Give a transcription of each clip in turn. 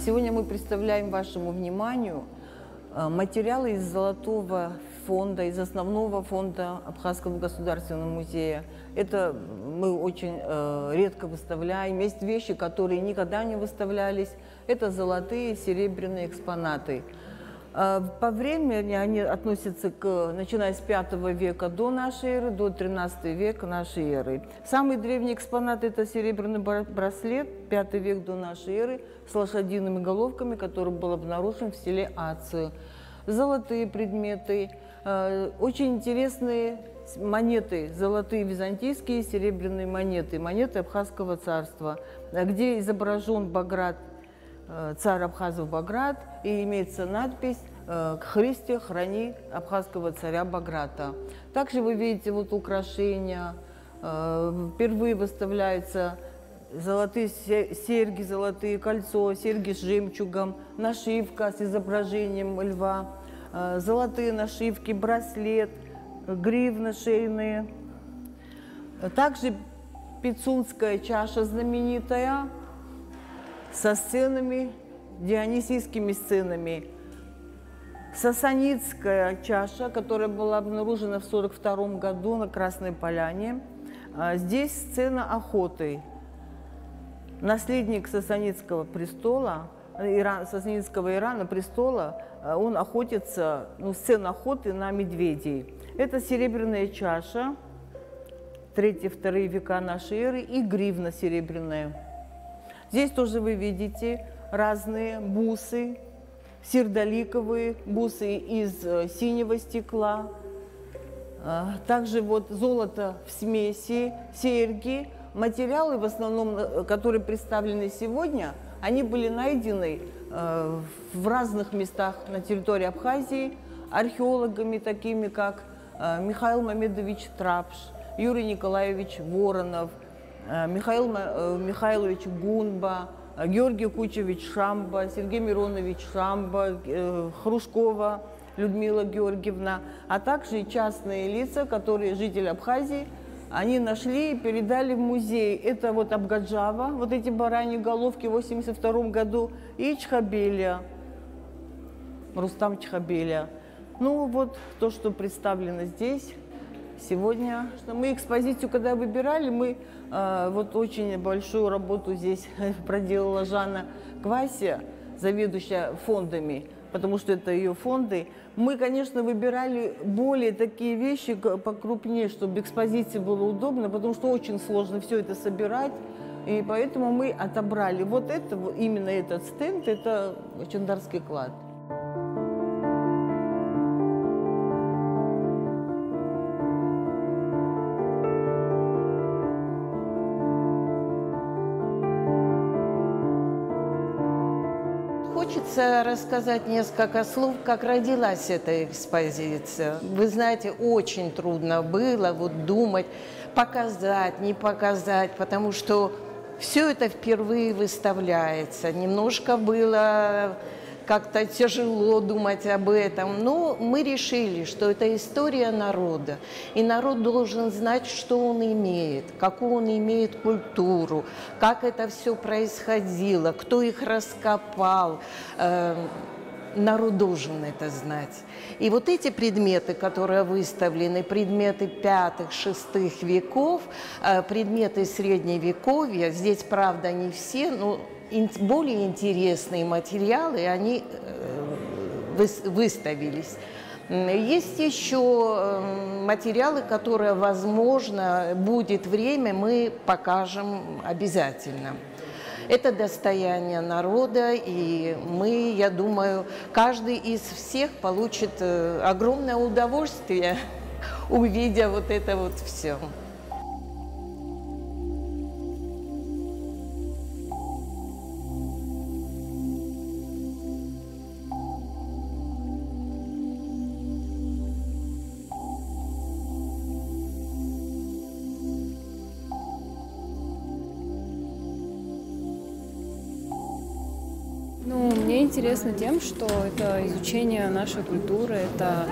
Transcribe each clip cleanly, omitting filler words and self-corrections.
Сегодня мы представляем вашему вниманию материалы из Золотого фонда, из основного фонда Абхазского государственного музея. Это мы очень редко выставляем. Есть вещи, которые никогда не выставлялись. Это золотые, серебряные экспонаты. По времени они относятся начиная с V века до нашей эры, до XIII века нашей эры. Самый древний экспонат – это серебряный браслет, V век до нашей эры, с лошадиными головками, который был обнаружен в селе Ацию. Золотые предметы, очень интересные монеты, золотые византийские серебряные монеты, монеты Абхазского царства, где изображен Баграт, царь Абхазов Баграт, и имеется надпись «Христе, храни абхазского царя Баграта». Также вы видите вот украшения, впервые выставляются золотые серьги, золотые кольцо, серьги с жемчугом, нашивка с изображением льва, золотые нашивки, браслет, гривны шейные. Также пицунская чаша знаменитая, со сценами, дионисийскими сценами. Сасанидская чаша, которая была обнаружена в 1942 году на Красной Поляне. Здесь сцена охоты. Наследник Сасанидского престола, Сасанидского Ирана, престола, он охотится, сцена охоты на медведей. Это серебряная чаша, 3-2 века нашей эры, и гривна серебряная. Здесь тоже вы видите разные бусы, сердоликовые бусы из синего стекла. Также вот золото в смеси, серьги. Материалы, в основном, которые представлены сегодня, они были найдены в разных местах на территории Абхазии археологами, такими как Михаил Мамедович Трапш, Юрий Николаевич Воронов, Михаил Михайлович Гунба, Георгий Кучевич Шамба, Сергей Миронович Шамба, Хрушкова Людмила Георгиевна, а также частные лица, которые жители Абхазии, они нашли и передали в музей. Это вот Абгаджава, вот эти бараньи головки в 1982 году, и Чхабеля, Рустам Чхабеля. Ну вот то, что представлено здесь сегодня. Мы экспозицию, когда выбирали, мы вот очень большую работу здесь проделала Жанна Квася, заведующая фондами, потому что это ее фонды. Мы, конечно, выбирали более такие вещи покрупнее, чтобы экспозиции было удобно, потому что очень сложно все это собирать. И поэтому мы отобрали вот это, именно этот стенд, это Чандарский клад. Хочется рассказать несколько слов, как родилась эта экспозиция. Вы знаете, очень трудно было вот думать, показать, не показать, потому что все это впервые выставляется. Немножко было как-то тяжело думать об этом, но мы решили, что это история народа, и народ должен знать, что он имеет, какую он имеет культуру, как это все происходило, кто их раскопал. Народ должен это знать. И вот эти предметы, которые выставлены, предметы 5-6 веков, предметы Средневековья, здесь, правда, не все, но более интересные материалы, они выставились. Есть еще материалы, которые, возможно, будет время, мы покажем обязательно. Это достояние народа, и мы, я думаю, каждый из всех получит огромное удовольствие, увидя вот это вот все. Мне интересно тем, что это изучение нашей культуры, это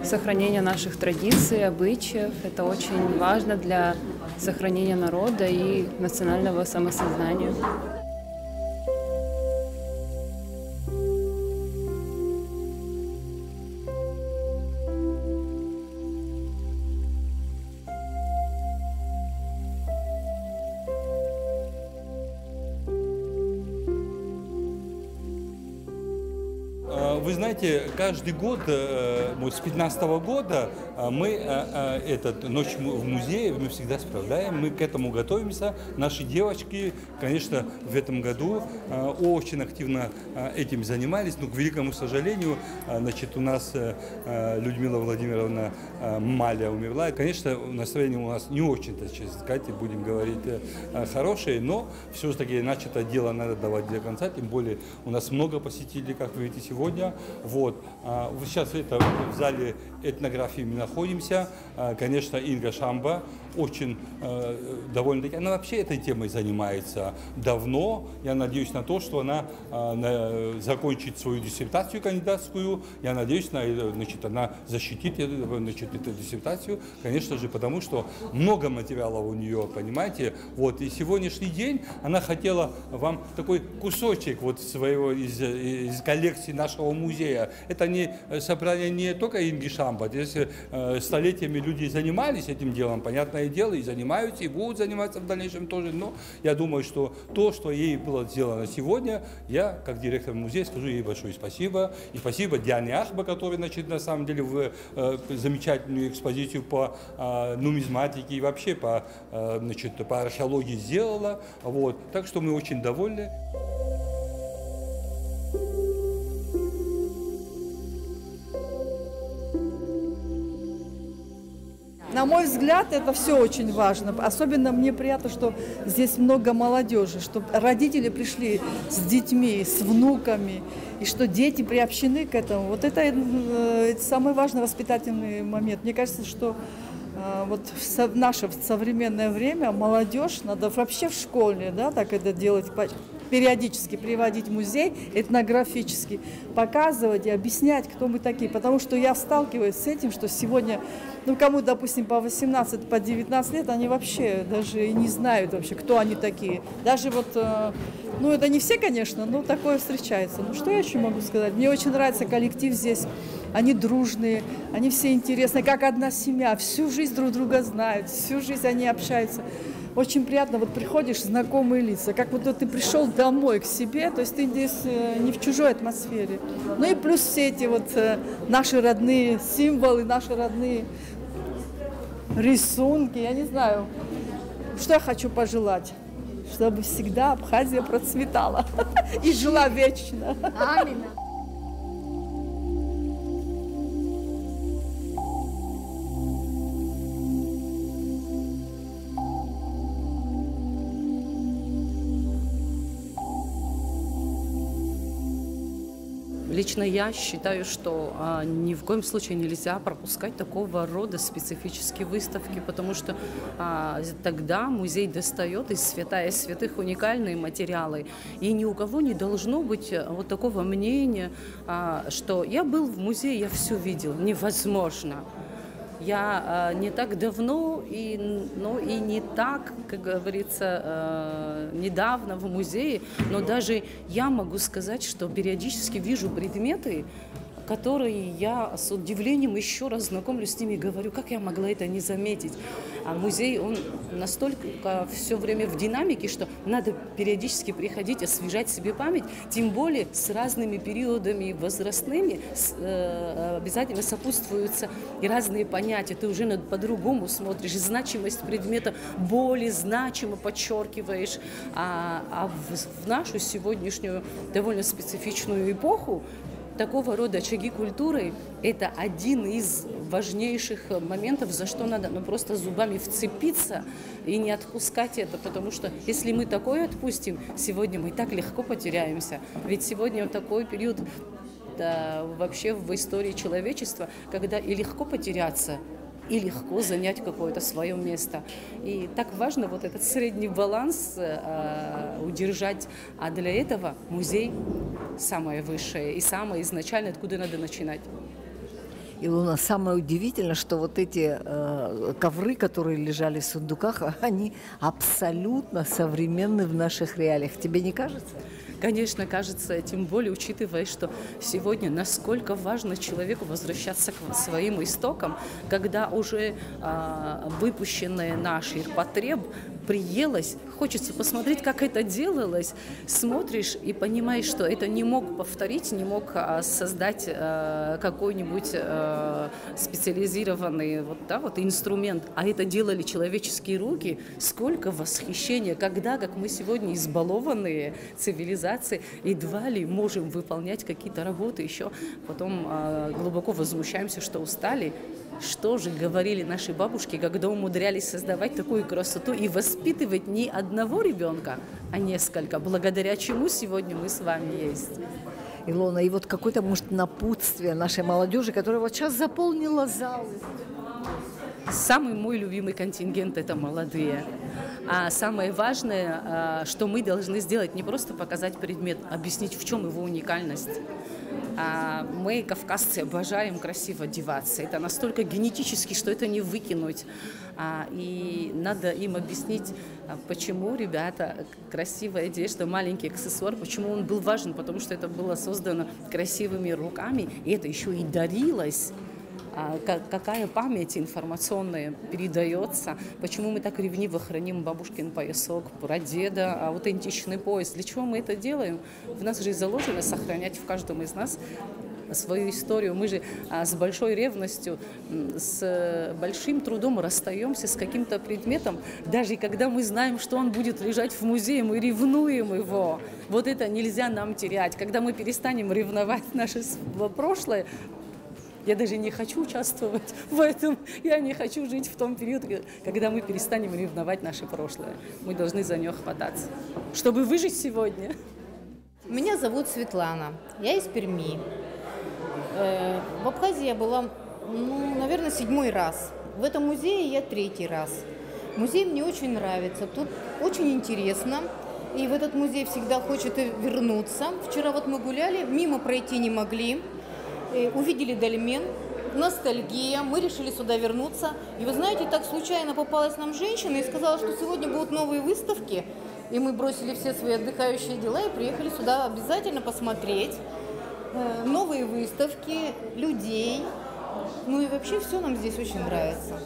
сохранение наших традиций, обычаев. Это очень важно для сохранения народа и национального самосознания. Вы знаете, каждый год, вот с 2015 года, мы Ночь в музее мы всегда справляем, мы к этому готовимся. Наши девочки, конечно, в этом году очень активно этим занимались, но, к великому сожалению, значит, у нас Людмила Владимировна Маля умерла. И, конечно, настроение у нас не очень-то, честно сказать, будем говорить, хорошее, но все-таки иначе это дело надо давать до конца, тем более у нас много посетителей, как вы видите сегодня. Вот. Сейчас в зале этнографии мы находимся. Конечно, Инга Шамба очень довольно-таки, она вообще этой темой занимается давно. Я надеюсь на то, что она закончит свою диссертацию кандидатскую. Я надеюсь, значит, она защитит эту диссертацию, конечно же, потому что много материалов у нее, понимаете. Вот. И сегодняшний день она хотела вам такой кусочек вот своего из коллекции нашего музея. Это не собрание не только Инги Шамба. Здесь столетиями люди занимались этим делом, понятное дело, и занимаются, и будут заниматься в дальнейшем тоже. Но я думаю, что то, что ей было сделано сегодня, я, как директор музея, скажу ей большое спасибо. И спасибо Диане Ахба, которая, значит, на самом деле в замечательную экспозицию по нумизматике и вообще по археологии сделала. Вот. Так что мы очень довольны. На мой взгляд, это все очень важно. Особенно мне приятно, что здесь много молодежи, что родители пришли с детьми, с внуками, и что дети приобщены к этому. Вот это самый важный воспитательный момент. Мне кажется, что вот в наше современное время молодежь, надо вообще в школе, да, так это делать, периодически приводить в музей этнографический, показывать и объяснять, кто мы такие. Потому что я сталкиваюсь с этим, что сегодня, ну, кому, допустим, по 18, по 19 лет, они вообще даже и не знают вообще, кто они такие. Даже вот, ну, это не все, конечно, но такое встречается. Ну, что я еще могу сказать? Мне очень нравится коллектив здесь. Они дружные, они все интересные, как одна семья. Всю жизнь друг друга знают, всю жизнь они общаются. Очень приятно, вот приходишь, знакомые лица, как вот ты пришел домой к себе, то есть ты здесь не в чужой атмосфере. Ну и плюс все эти вот наши родные символы, наши родные рисунки, я не знаю, что я хочу пожелать, чтобы всегда Абхазия процветала и жила вечно. Аминь. Лично я считаю, что ни в коем случае нельзя пропускать такого рода специфические выставки, потому что тогда музей достает из святая святых уникальные материалы. И ни у кого не должно быть вот такого мнения, что я был в музее, я все видел. Невозможно. Я не так давно, но и не так, как говорится, недавно в музее, но даже я могу сказать, что периодически вижу предметы, которые я с удивлением еще раз знакомлюсь с ними и говорю, как я могла это не заметить. А музей, он настолько все время в динамике, что надо периодически приходить, освежать себе память, тем более с разными периодами возрастными обязательно сопутствуются и разные понятия. Ты уже по-другому смотришь, значимость предмета более значимо подчеркиваешь. А в нашу сегодняшнюю довольно специфичную эпоху такого рода очаги культуры – это один из важнейших моментов, за что надо просто зубами вцепиться и не отпускать это, потому что если мы такое отпустим, сегодня мы так легко потеряемся. Ведь сегодня такой период вообще в истории человечества, когда и легко потеряться, и легко занять какое-то свое место. И так важно вот этот средний баланс удержать. А для этого музей самое высшее и самое изначальное, откуда надо начинать. Илона, самое удивительное, что вот эти ковры, которые лежали в сундуках, они абсолютно современны в наших реалиях. Тебе не кажется? Конечно, кажется, тем более учитывая, что сегодня насколько важно человеку возвращаться к своим истокам, когда уже выпущенные наш ирпотреб приелось, хочется посмотреть, как это делалось. Смотришь и понимаешь, что это не мог повторить, не мог создать какой-нибудь специализированный инструмент, а это делали человеческие руки. Сколько восхищения, когда, как мы сегодня избалованные цивилизации, едва ли можем выполнять какие-то работы еще, потом глубоко возмущаемся, что устали. Что же говорили наши бабушки, когда умудрялись создавать такую красоту и воспитывать не одного ребенка, а несколько, благодаря чему сегодня мы с вами есть. Илона, и вот какое-то, может, напутствие нашей молодежи, которая вот сейчас заполнила зал. Самый мой любимый контингент – это молодые. А самое важное, что мы должны сделать, не просто показать предмет, объяснить, в чем его уникальность. Мы, кавказцы, обожаем красиво одеваться. Это настолько генетически, что это не выкинуть. И надо им объяснить, почему, ребята, красивая одежда, маленький аксессуар, почему он был важен, потому что это было создано красивыми руками, и это еще и дарилось. Какая память информационная передается, почему мы так ревниво храним бабушкин поясок, прадеда, аутентичный пояс. Для чего мы это делаем? В нас же заложено сохранять в каждом из нас свою историю. Мы же с большой ревностью, с большим трудом расстаемся с каким-то предметом, даже когда мы знаем, что он будет лежать в музее, мы ревнуем его. Вот это нельзя нам терять. Когда мы перестанем ревновать наше прошлое, я даже не хочу участвовать в этом. Я не хочу жить в том периоде, когда мы перестанем ревновать наше прошлое. Мы должны за него хвататься, чтобы выжить сегодня. Меня зовут Светлана. Я из Перми. В Абхазии я была, наверное, 7-й раз. В этом музее я 3-й раз. Музей мне очень нравится. Тут очень интересно. И в этот музей всегда хочется вернуться. Вчера вот мы гуляли, мимо пройти не могли. Увидели дольмен, ностальгия, мы решили сюда вернуться. И вы знаете, так случайно попалась нам женщина и сказала, что сегодня будут новые выставки. И мы бросили все свои отдыхающие дела и приехали сюда обязательно посмотреть новые выставки, людей. Ну и вообще все нам здесь очень нравится.